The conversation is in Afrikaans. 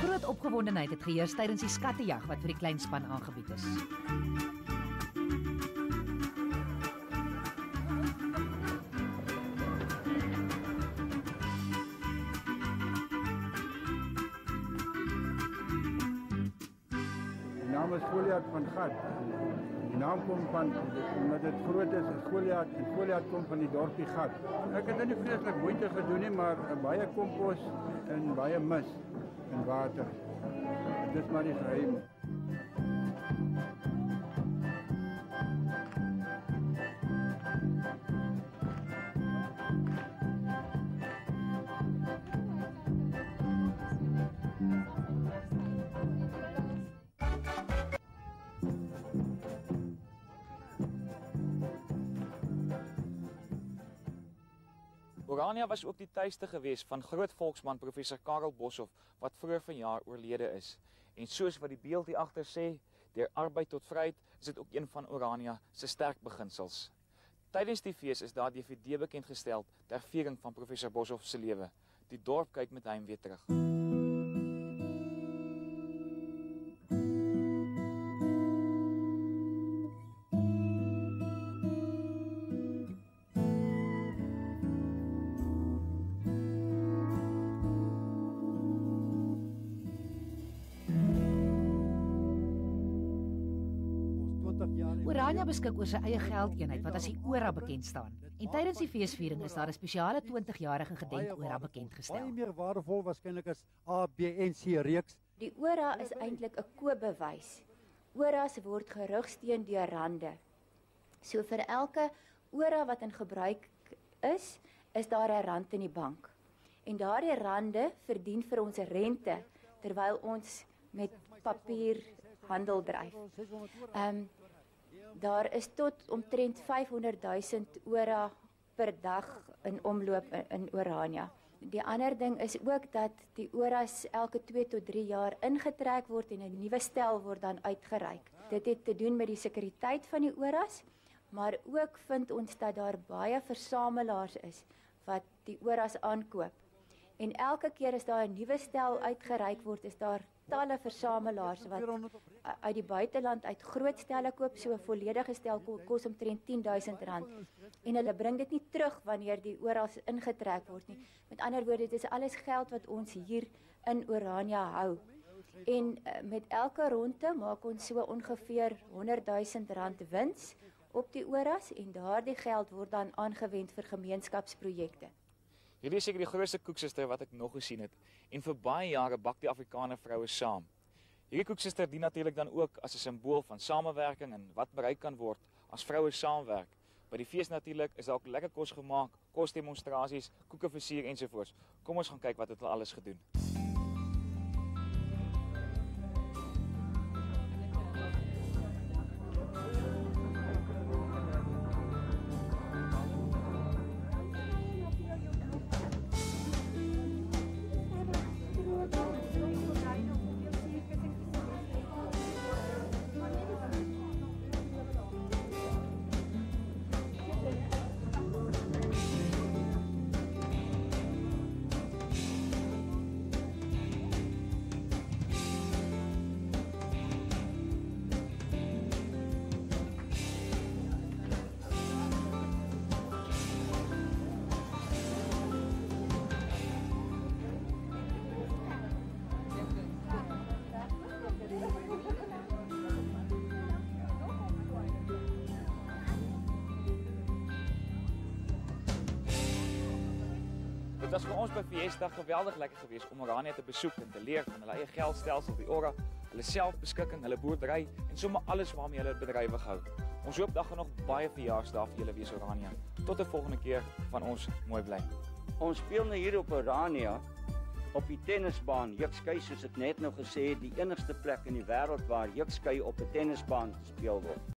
Groot opgewondenheid het geheers tydens die skattejag wat vir die kleinspan aangebied is. Die naam is Goliath van Gat. Die naam kom van, omdat dit groot is Goliath, en Goliath kom van die dorpie Gat. Ek het nie vreeslik moeite gedoen nie, maar baie kompos en baie mis en water. Dit is maar die geheim. Orania was ook die tuiste gewees van groot volksman professor Karel Boshoff wat vroeër vanjaar oorlede is. En soos wat die beeld hier agter sê, deur arbeid tot vryheid, is dit ook een van Orania se sterk beginsels. Tydens die fees is daar DVD bekend gestel ter viering van professor Boshoff se lewe. Die dorp kyk met heimwee terug. Orania beskik oor sy eie geldeenheid wat as die ORA bekend staan. En tydens die feesviering is daar 'n spesiale 20-jarige gedenk-ORA bekendgestel. Baie meer waardevol waarskynlik as A, B en C reeks. Die ORA is eintlik 'n koopbewys. ORA's word gerugsteun deur rande. So vir elke ORA wat in gebruik is daar 'n rand in die bank. En daardie rande verdien vir ons rente terwyl ons met papier handel dryf. Daar is tot omtrent 500 000 ORA per dag in omloop in Orania. Die ander ding is ook dat die ORA's elke 2 tot 3 jaar ingetrek word en 'n nuwe stel word dan uitgereik. Dit het te doen met die sekuriteit van die ORA's, maar ook vind ons dat daar baie versamelaars is wat die ORA's aankoop. En elke keer as daar 'n nuwe stel uitgereik word, is daar talle versamelaars wat uit die buiteland uit groot stelle koop. So 'n volledige stel kos omtrent R10.000 en hulle bring dit nie terug wanneer die ORA's ingetrek word nie. Met ander woorde, dit is alles geld wat ons hier in Orania hou. En met elke ronde maak ons so ongeveer R100.000 wins op die ORA's en daardie geld word dan aangewend vir gemeenskapsprojekte. Hierdie is seker die grootste koeksuster wat ek nog gesien het. En vir baie jare bak die Afrikaner vroue saam. Hierdie koeksuster dien natuurlik dan ook as 'n simbool van samewerking en wat bereik kan word as vroue saamwerk. By die fees natuurlik is daar ook lekker kos gemaak, kosdemonstrasies, koeke versier ensovoorts. Kom ons gaan kyk wat het hulle alles gedoen. Dit was vir ons by Fiesta geweldig lekker geweest om Orania te besoek en te leer van hulle eie geldstelsel, die ORA, hulle selfbeskikking, hulle boerdery en sommer alles waarmee hulle bedrywig hou. Ons hoop dat gaan nog baie verjaarsdae vir julle wees Orania. Tot 'n volgende keer van ons mooi bly. Ons speel nou hier op Orania op die tennisbaan. Jukskei, soos ek net nou gesê het, die enigste plek in die wêreld waar jukskei op 'n tennisbaan gespeel word.